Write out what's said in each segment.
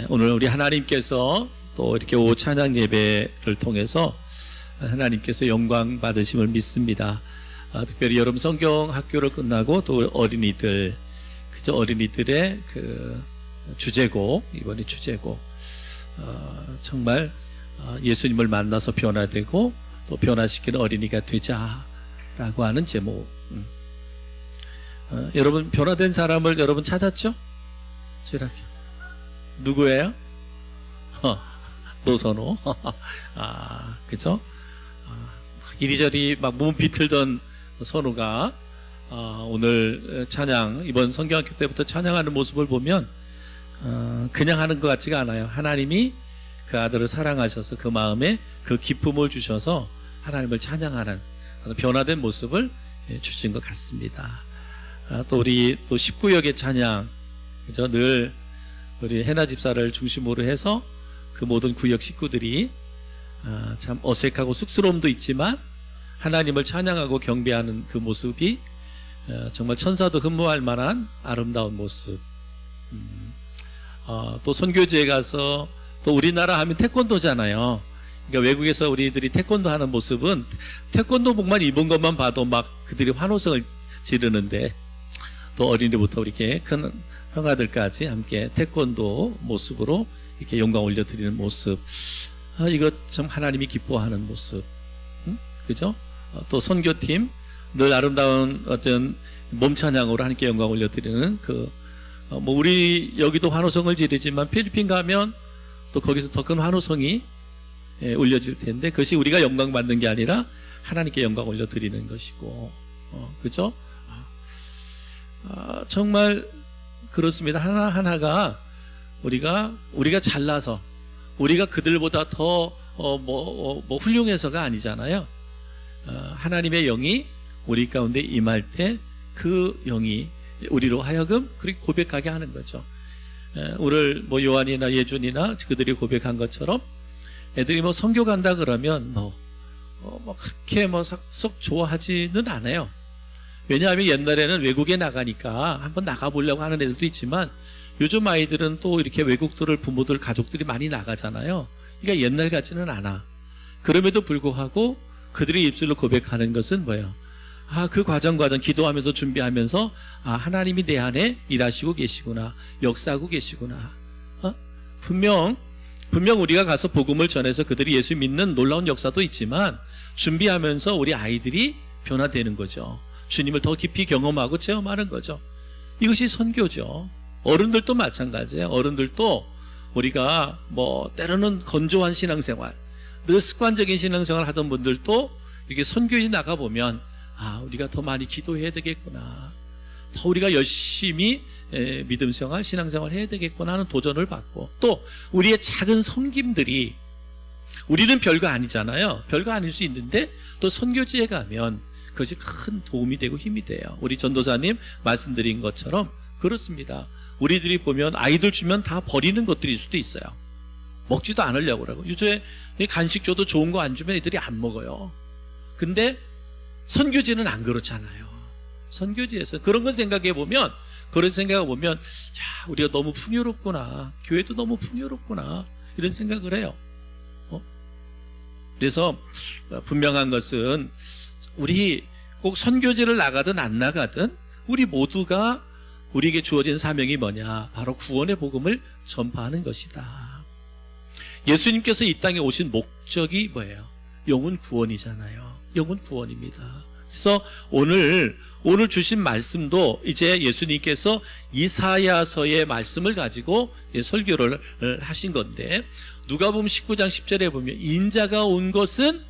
오늘 우리 하나님께서 또 이렇게 오후 찬양 예배를 통해서 하나님께서 영광 받으심을 믿습니다. 특별히 여름 성경 학교를 끝나고 또 어린이들, 그저 어린이들의 그 주제곡, 이번에 주제곡, 정말 예수님을 만나서 변화되고 또 변화시키는 어린이가 되자라고 하는 제목. 여러분 변화된 사람을 여러분 찾았죠? 누구예요? 노선호. 그죠? 이리저리 막 몸 비틀던 선호가 오늘 찬양, 이번 성경학교 때부터 찬양하는 모습을 보면 그냥 하는 것 같지가 않아요. 하나님이 그 아들을 사랑하셔서 그 마음에 그 기쁨을 주셔서 하나님을 찬양하는 변화된 모습을 주신 것 같습니다. 또 우리 또 19역의 찬양, 그죠? 늘 우리 해나 집사를 중심으로 해서 그 모든 구역 식구들이 참 어색하고 쑥스러움도 있지만 하나님을 찬양하고 경배하는 그 모습이 정말 천사도 흠모할 만한 아름다운 모습. 또 선교지에 가서 또 우리나라 하면 태권도잖아요. 그러니까 외국에서 우리들이 태권도 하는 모습은 태권도복만 입은 것만 봐도 막 그들이 환호성을 지르는데 또 어린이부터 이렇게 큰 형아들까지 함께 태권도 모습으로 이렇게 영광 올려드리는 모습. 이거 참 하나님이 기뻐하는 모습. 그죠? 또 선교팀 늘 아름다운 어떤 몸찬양으로 하나님께 영광 올려드리는 뭐 우리 여기도 환호성을 지르지만 필리핀 가면 또 거기서 더 큰 환호성이 올려질 텐데 그것이 우리가 영광 받는 게 아니라 하나님께 영광 올려드리는 것이고, 그죠? 정말 그렇습니다. 하나하나가 우리가 잘나서 우리가 그들보다 더 훌륭해서가 아니잖아요. 하나님의 영이 우리 가운데 임할 때 그 영이 우리로 하여금 그렇게 고백하게 하는 거죠. 오늘 뭐 요한이나 예준이나 그들이 고백한 것처럼 애들이 뭐 선교 간다 그러면 그렇게 썩 좋아하지는 않아요. 왜냐하면 옛날에는 외국에 나가니까 한번 나가보려고 하는 애들도 있지만 요즘 아이들은 또 이렇게 외국들을 부모들 가족들이 많이 나가잖아요. 그러니까 옛날 같지는 않아. 그럼에도 불구하고 그들의 입술로 고백하는 것은 뭐예요? 그 과정 기도하면서 준비하면서 하나님이 내 안에 일하시고 계시구나, 역사하고 계시구나. 분명 우리가 가서 복음을 전해서 그들이 예수 믿는 놀라운 역사도 있지만 준비하면서 우리 아이들이 변화되는 거죠. 주님을 더 깊이 경험하고 체험하는 거죠. 이것이 선교죠. 어른들도 마찬가지예요. 어른들도 우리가 때로는 건조한 신앙생활, 늘 습관적인 신앙생활 하던 분들도 이렇게 선교지 나가보면 우리가 더 많이 기도해야 되겠구나, 더 우리가 열심히 믿음생활, 신앙생활 해야 되겠구나 하는 도전을 받고, 또 우리의 작은 섬김들이, 우리는 별거 아니잖아요. 별거 아닐 수 있는데 또 선교지에 가면 그것이 큰 도움이 되고 힘이 돼요. 우리 전도사님 말씀드린 것처럼 그렇습니다. 우리들이 보면 아이들 주면 다 버리는 것들일 수도 있어요. 먹지도 않으려고 그러고, 요즘에 간식 줘도 좋은 거 안 주면 애들이 안 먹어요. 근데 선교지는 안 그렇잖아요. 선교지에서 그런 걸 생각해 보면, 우리가 너무 풍요롭구나, 교회도 너무 풍요롭구나, 이런 생각을 해요. 그래서 분명한 것은 우리 꼭 선교지를 나가든 안 나가든 우리 모두가 우리에게 주어진 사명이 뭐냐? 바로 구원의 복음을 전파하는 것이다. 예수님께서 이 땅에 오신 목적이 뭐예요? 영혼 구원이잖아요. 영혼 구원입니다. 그래서 오늘 주신 말씀도 이제 예수님께서 이사야서의 말씀을 가지고 설교를 하신 건데, 누가복음 19장 10절에 보면 인자가 온 것은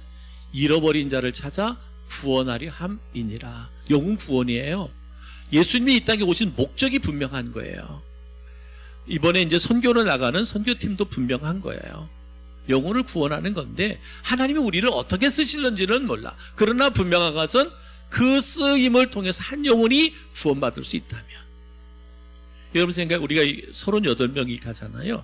잃어버린 자를 찾아 구원하려 함이니라. 영혼 구원이에요. 예수님이 이 땅에 오신 목적이 분명한 거예요. 이번에 이제 선교를 나가는 선교팀도 분명한 거예요. 영혼을 구원하는 건데 하나님이 우리를 어떻게 쓰실는지는 몰라. 그러나 분명한 것은 그 쓰임을 통해서 한 영혼이 구원받을 수 있다면, 여러분 생각에 우리가 38명이 가잖아요.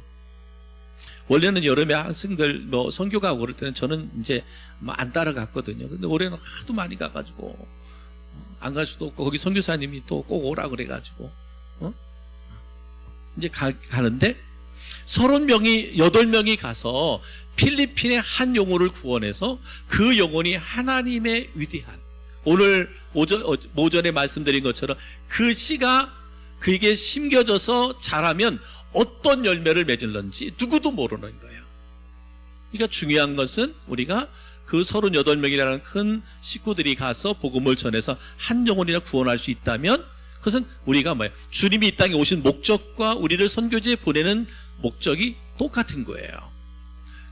원래는 여름에 학생들 선교 가고 그럴 때는 저는 이제 안 따라갔거든요. 근데 올해는 하도 많이 가가지고 안 갈 수도 없고, 거기 선교사님이 또 꼭 오라 그래가지고 이제 가는데 8명이 가서 필리핀의 한 영혼을 구원해서 그 영혼이 하나님의 위대한, 오늘 오전에 말씀드린 것처럼 그 씨가 그에게 심겨져서 자라면 어떤 열매를 맺을런지 누구도 모르는 거예요. 그러니까 중요한 것은 우리가 그 38명이라는 큰 식구들이 가서 복음을 전해서 한 영혼이나 구원할 수 있다면 그것은 우리가 뭐예요? 주님이 이 땅에 오신 목적과 우리를 선교지에 보내는 목적이 똑같은 거예요.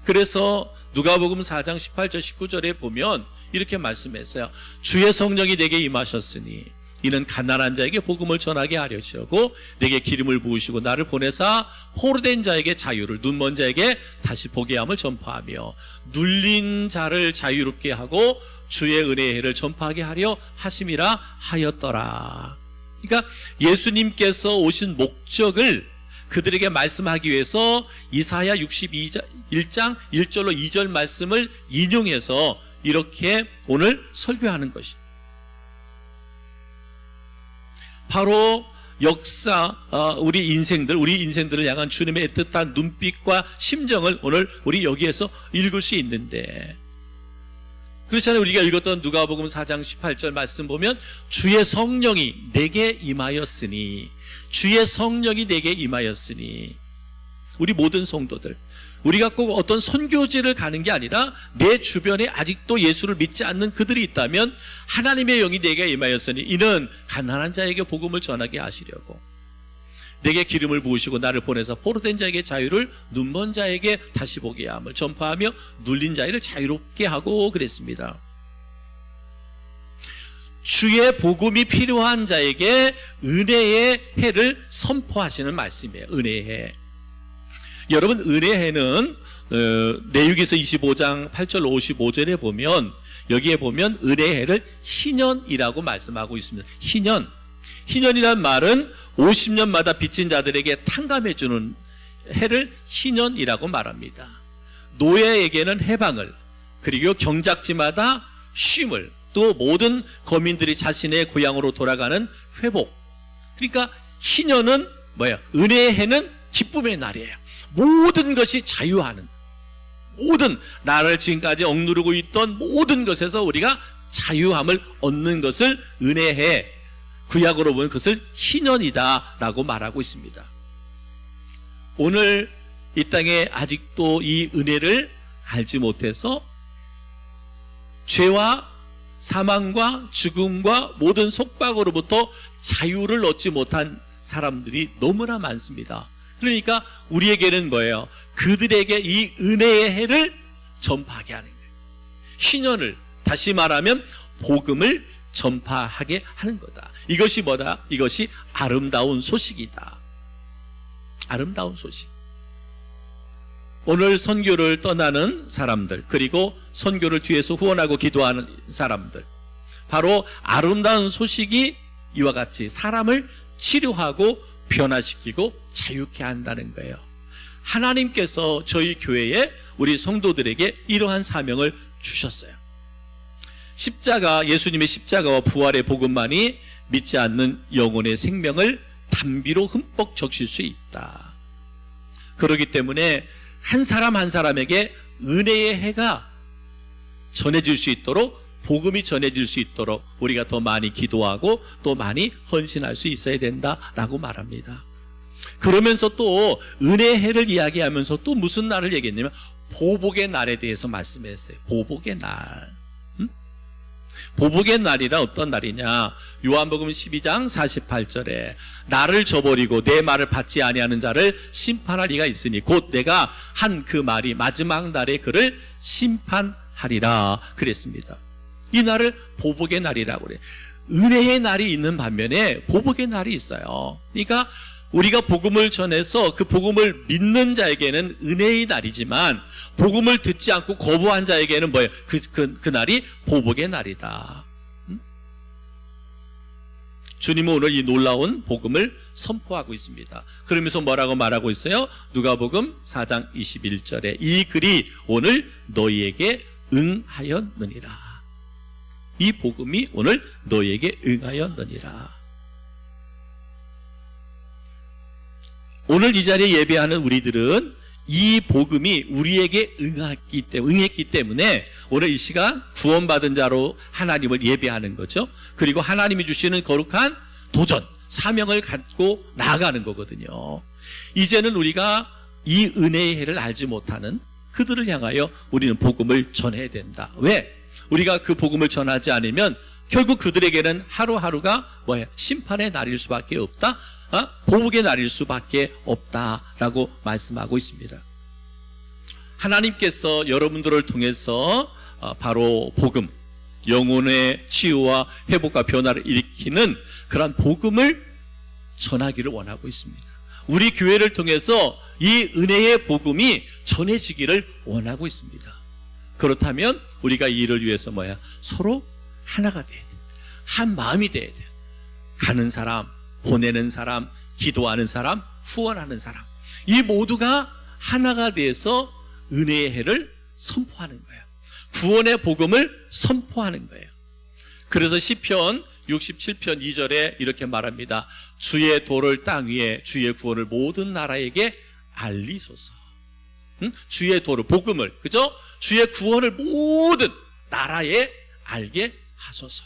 그래서 누가복음 4장 18절 19절에 보면 이렇게 말씀했어요. 주의 성령이 내게 임하셨으니 이는 가난한 자에게 복음을 전하게 하려고 내게 기름을 부으시고 나를 보내사 포로된 자에게 자유를, 눈먼 자에게 다시 보게 함을 전파하며 눌린 자를 자유롭게 하고 주의 은혜의 해를 전파하게 하려 하심이라 하였더라. 그러니까 예수님께서 오신 목적을 그들에게 말씀하기 위해서 이사야 61장 1절로 2절 말씀을 인용해서 이렇게 오늘 설교하는 것입니다. 바로 역사, 우리 인생들을 향한 주님의 애틋한 눈빛과 심정을 오늘 우리 여기에서 읽을 수 있는데, 그렇잖아요. 우리가 읽었던 누가복음 4장 18절 말씀 보면 주의 성령이 내게 임하였으니, 주의 성령이 내게 임하였으니, 우리 모든 성도들, 우리가 꼭 어떤 선교지를 가는 게 아니라 내 주변에 아직도 예수를 믿지 않는 그들이 있다면 하나님의 영이 내게 임하였으니 이는 가난한 자에게 복음을 전하게 하시려고 내게 기름을 부으시고 나를 보내서 포로된 자에게 자유를, 눈먼 자에게 다시 보게 함을 전파하며 눌린 자를 자유롭게 하고 그랬습니다. 주의 복음이 필요한 자에게 은혜의 해를 선포하시는 말씀이에요. 은혜의 해. 여러분, 은혜의 해는 레위기서 25장 8절 55절에 보면, 여기에 보면 은혜의 해를 희년이라고 말씀하고 있습니다. 희년이란 말은 50년마다 빚진 자들에게 탕감해주는 해를 희년이라고 말합니다. 노예에게는 해방을, 그리고 경작지마다 쉼을, 또 모든 거민들이 자신의 고향으로 돌아가는 회복. 그러니까 희년은 뭐예요? 은혜의 해는 기쁨의 날이에요. 모든 것이 자유하는, 모든 나를 지금까지 억누르고 있던 모든 것에서 우리가 자유함을 얻는 것을 은혜의 해, 구약으로 보면 그것을 희년이다라고 말하고 있습니다. 오늘 이 땅에 아직도 이 은혜를 알지 못해서 죄와 사망과 죽음과 모든 속박으로부터 자유를 얻지 못한 사람들이 너무나 많습니다. 그러니까 우리에게는 뭐예요? 그들에게 이 은혜의 해를 전파하게 하는 거예요. 희년을, 다시 말하면 복음을 전파하게 하는 거다. 이것이 뭐다? 이것이 아름다운 소식이다. 아름다운 소식. 오늘 선교를 떠나는 사람들, 그리고 선교를 뒤에서 후원하고 기도하는 사람들, 바로 아름다운 소식이 이와 같이 사람을 치료하고 변화시키고 자유케 한다는 거예요. 하나님께서 저희 교회에 우리 성도들에게 이러한 사명을 주셨어요. 십자가, 예수님의 십자가와 부활의 복음만이 믿지 않는 영혼의 생명을 단비로 흠뻑 적실 수 있다. 그렇기 때문에 한 사람 한 사람에게 은혜의 해가 전해질 수 있도록, 복음이 전해질 수 있도록 우리가 더 많이 기도하고 또 많이 헌신할 수 있어야 된다라고 말합니다. 그러면서 또 은혜의 해를 이야기하면서 또 무슨 날을 얘기했냐면 보복의 날에 대해서 말씀했어요. 보복의 날. 보복의 날이라 어떤 날이냐? 요한복음 12장 48절에 나를 저버리고 내 말을 받지 아니하는 자를 심판할 이가 있으니 곧 내가 한 그 말이 마지막 날에 그를 심판하리라 그랬습니다. 이 날을 보복의 날이라고 그래요. 은혜의 날이 있는 반면에 보복의 날이 있어요. 그러니까 우리가 복음을 전해서 그 복음을 믿는 자에게는 은혜의 날이지만 복음을 듣지 않고 거부한 자에게는 뭐예요? 그 날이 보복의 날이다. 주님은 오늘 이 놀라운 복음을 선포하고 있습니다. 그러면서 뭐라고 말하고 있어요? 누가복음 4장 21절에 이 글이 오늘 너희에게 응하였느니라. 이 복음이 오늘 너희에게 응하였느니라. 오늘 이 자리에 예배하는 우리들은 이 복음이 우리에게 응했기 때문에 오늘 이 시간 구원받은 자로 하나님을 예배하는 거죠. 그리고 하나님이 주시는 거룩한 도전, 사명을 갖고 나아가는 거거든요. 이제는 우리가 이 은혜의 해를 알지 못하는 그들을 향하여 우리는 복음을 전해야 된다. 왜? 우리가 그 복음을 전하지 않으면 결국 그들에게는 하루하루가 심판의 날일 수밖에 없다. 보복의 날일 수밖에 없다라고 말씀하고 있습니다. 하나님께서 여러분들을 통해서 바로 복음, 영혼의 치유와 회복과 변화를 일으키는 그런 복음을 전하기를 원하고 있습니다. 우리 교회를 통해서 이 은혜의 복음이 전해지기를 원하고 있습니다. 그렇다면 우리가 이 일을 위해서 서로 하나가 돼야 돼. 한 마음이 돼야 돼. 가는 사람, 보내는 사람, 기도하는 사람, 후원하는 사람, 이 모두가 하나가 돼서 은혜의 해를 선포하는 거예요. 구원의 복음을 선포하는 거예요. 그래서 시편 67편 2절에 이렇게 말합니다. 주의 도를 땅 위에, 주의 구원을 모든 나라에게 알리소서. 주의 도를, 복음을, 그죠? 주의 구원을 모든 나라에 알게 하소서.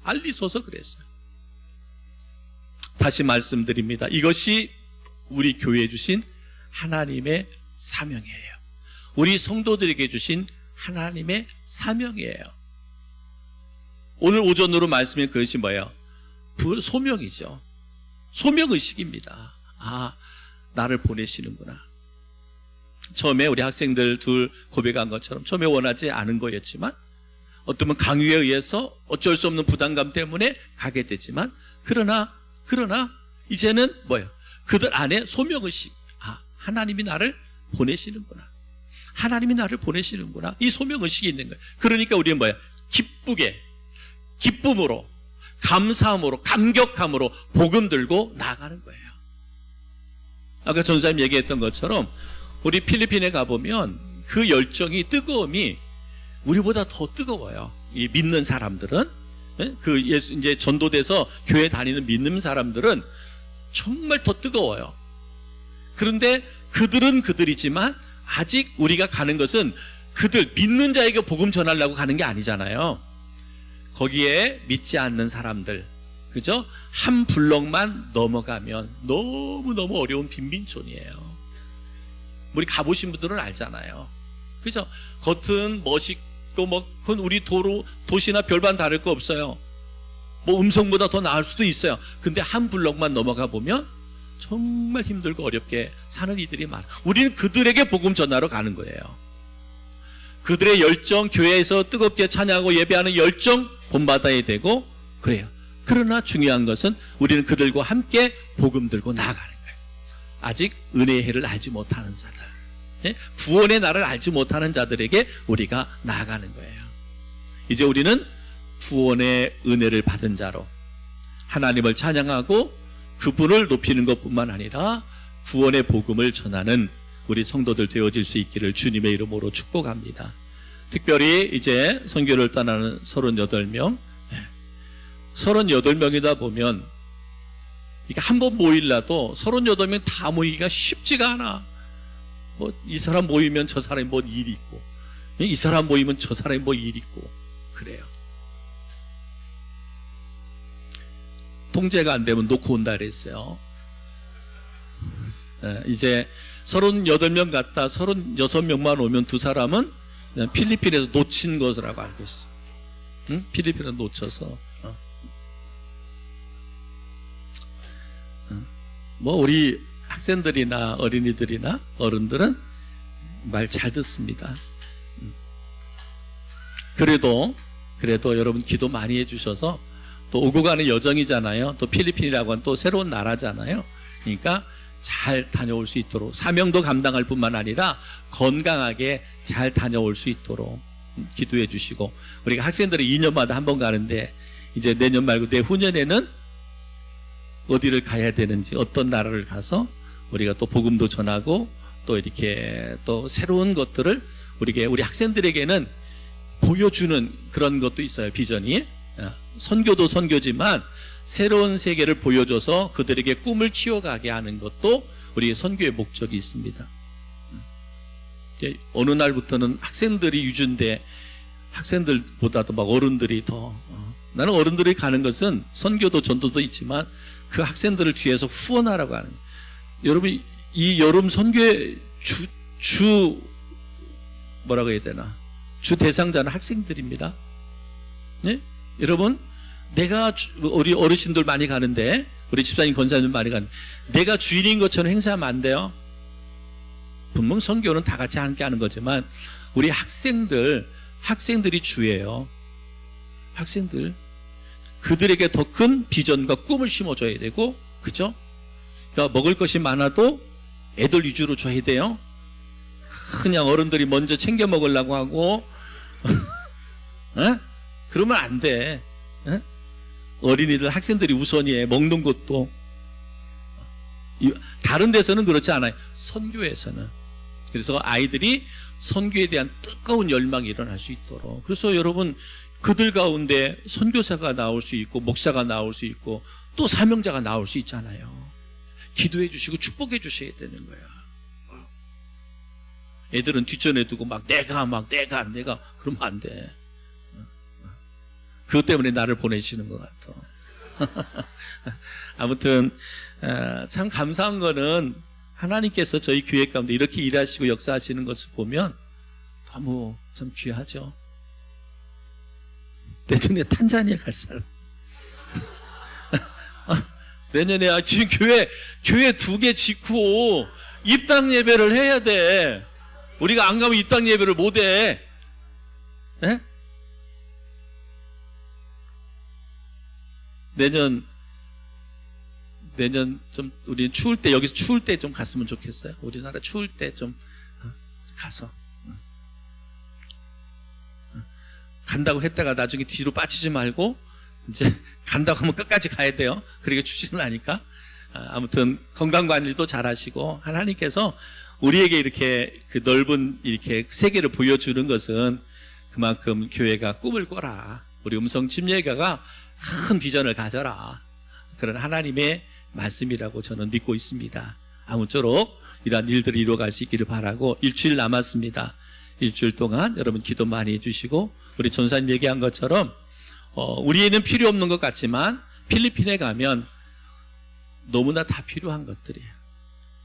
알리소서 그랬어요. 다시 말씀드립니다. 이것이 우리 교회에 주신 하나님의 사명이에요. 우리 성도들에게 주신 하나님의 사명이에요. 오늘 오전으로 말씀해 그것이 뭐예요? 소명이죠. 소명의식입니다. 나를 보내시는구나. 처음에 우리 학생들 둘 고백한 것처럼 처음에 원하지 않은 거였지만 어쩌면 강요에 의해서 어쩔 수 없는 부담감 때문에 가게 되지만 그러나 이제는 그들 안에 소명의식. 하나님이 나를 보내시는구나. 하나님이 나를 보내시는구나. 이 소명의식이 있는 거예요. 그러니까 우리는 기쁨으로, 감사함으로, 감격함으로 복음 들고 나가는 거예요. 아까 전사님 얘기했던 것처럼 우리 필리핀에 가보면 그 열정이, 뜨거움이 우리보다 더 뜨거워요. 이 믿는 사람들은, 이제 전도돼서 교회 다니는 믿는 사람들은 정말 더 뜨거워요. 그런데 그들은 그들이지만 아직 우리가 가는 것은 그들 믿는 자에게 복음 전하려고 가는 게 아니잖아요. 거기에 믿지 않는 사람들, 그죠? 한 블럭만 넘어가면 너무너무 어려운 빈민촌이에요. 우리 가보신 분들은 알잖아요. 그죠? 겉은 멋있고 그건 우리 도시나 별반 다를 거 없어요. 음성보다 더 나을 수도 있어요. 근데 한 블럭만 넘어가 보면 정말 힘들고 어렵게 사는 이들이 많아. 우리는 그들에게 복음 전하러 가는 거예요. 그들의 열정, 교회에서 뜨겁게 찬양하고 예배하는 열정 본받아야 되고 그래요. 그러나 중요한 것은 우리는 그들과 함께 복음 들고 나아가는 거예요. 아직 은혜의 해를 알지 못하는 자들, 구원의 날을 알지 못하는 자들에게 우리가 나아가는 거예요. 이제 우리는 구원의 은혜를 받은 자로 하나님을 찬양하고 그분을 높이는 것뿐만 아니라 구원의 복음을 전하는 우리 성도들 되어질 수 있기를 주님의 이름으로 축복합니다. 특별히 이제 선교를 떠나는 38명, 38명이다 보면 이게 한 번 모일라도 38명 다 모이기가 쉽지가 않아. 이 사람 모이면 저 사람이 뭐 일이 있고, 이 사람 모이면 저 사람이 뭐 일이 있고 그래요. 통제가 안 되면 놓고 온다 그랬어요. 이제 38명 갔다 36명만 오면 두 사람은 필리핀에서 놓친 것이라고 알고 있어. 필리핀에서 놓쳐서. 우리 학생들이나 어린이들이나 어른들은 말 잘 듣습니다. 그래도 여러분 기도 많이 해주셔서 또 오고 가는 여정이잖아요. 또 필리핀이라고 하는 또 새로운 나라잖아요. 그러니까 잘 다녀올 수 있도록 사명도 감당할 뿐만 아니라 건강하게 잘 다녀올 수 있도록 기도해 주시고, 우리가 학생들이 2년마다 한 번 가는데 이제 내년 말고 내후년에는 어디를 가야 되는지, 어떤 나라를 가서 우리가 또 복음도 전하고 또 이렇게 또 새로운 것들을 우리 학생들에게는 보여주는 그런 것도 있어요. 비전이. 선교도 선교지만 새로운 세계를 보여줘서 그들에게 꿈을 키워가게 하는 것도 우리의 선교의 목적이 있습니다. 어느 날부터는 학생들이 유주인데 학생들보다도 막 어른들이 더 나는 어른들이 가는 것은 선교도 전도도 있지만 그 학생들을 뒤에서 후원하라고 하는 거예요. 여러분 이 여름 선교의 주 뭐라고 해야 되나 주 대상자는 학생들입니다. 네? 여러분 내가 우리 어르신들 많이 가는데 우리 집사님 권사님 많이 가는데 내가 주인인 것처럼 행사하면 안 돼요. 분명 선교는 다 같이 함께 하는 거지만 우리 학생들이 주예요. 학생들 그들에게 더 큰 비전과 꿈을 심어줘야 되고 그죠? 그러니까 먹을 것이 많아도 애들 위주로 줘야 돼요. 그냥 어른들이 먼저 챙겨 먹으려고 하고 그러면 안 돼. 어린이들 학생들이 우선이에요. 먹는 것도 다른 데서는 그렇지 않아요. 선교에서는. 그래서 아이들이 선교에 대한 뜨거운 열망이 일어날 수 있도록. 그래서 여러분 그들 가운데 선교사가 나올 수 있고 목사가 나올 수 있고 또 사명자가 나올 수 있잖아요. 기도해 주시고 축복해 주셔야 되는 거야. 애들은 뒷전에 두고 막 내가 그러면 안 돼. 그것 때문에 나를 보내시는 것 같아. 아무튼 참 감사한 거는 하나님께서 저희 교회 가운데 이렇게 일하시고 역사하시는 것을 보면 너무 참 귀하죠. 내년에 탄자니아 갈 사람. 내년에 지금 교회 2개 짓고 입당 예배를 해야 돼. 우리가 안 가면 입당 예배를 못 해. 네? 내년 좀 우리 추울 때 여기서 추울 때 좀 갔으면 좋겠어요. 우리나라 추울 때 좀 가서 간다고 했다가 나중에 뒤로 빠지지 말고 이제 간다고 하면 끝까지 가야 돼요. 그러니까 추진을 하니까 아무튼 건강 관리도 잘하시고 하나님께서 우리에게 이렇게 그 넓은 이렇게 세계를 보여주는 것은 그만큼 교회가 꿈을 꿔라. 우리 음성 침례가가 큰 비전을 가져라. 그런 하나님의 말씀이라고 저는 믿고 있습니다. 아무쪼록 이러한 일들을 이루어갈 수 있기를 바라고 일주일 남았습니다. 일주일 동안 여러분 기도 많이 해주시고 우리 전사님 얘기한 것처럼 우리에는 필요 없는 것 같지만 필리핀에 가면 너무나 다 필요한 것들이에요.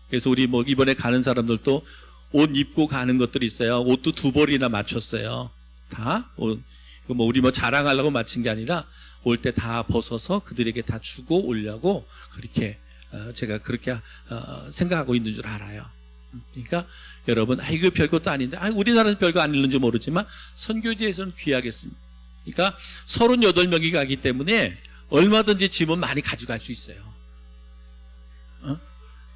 그래서 우리 뭐 이번에 가는 사람들도 옷 입고 가는 것들이 있어요. 옷도 2벌이나 맞췄어요. 다 뭐 우리 뭐 자랑하려고 맞춘 게 아니라 올 때 다 벗어서 그들에게 다 주고 오려고 그렇게 제가 그렇게 생각하고 있는 줄 알아요. 그러니까 여러분 이거 별것도 아닌데 우리나라는 별거 아닐는지 모르지만 선교지에서는 귀하겠습니다. 그러니까 38명이 가기 때문에 얼마든지 짐은 많이 가져갈 수 있어요.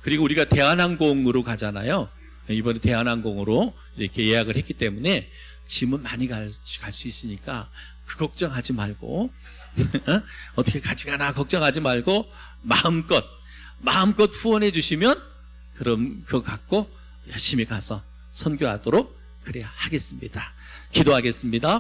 그리고 우리가 대한항공으로 가잖아요. 이번에 대한항공으로 이렇게 예약을 했기 때문에 짐은 많이 갈 수 있으니까 그 걱정하지 말고 어떻게 가져가나 걱정하지 말고 마음껏 후원해 주시면 그럼 그거 갖고 열심히 가서 선교하도록 그래야 하겠습니다. 기도하겠습니다.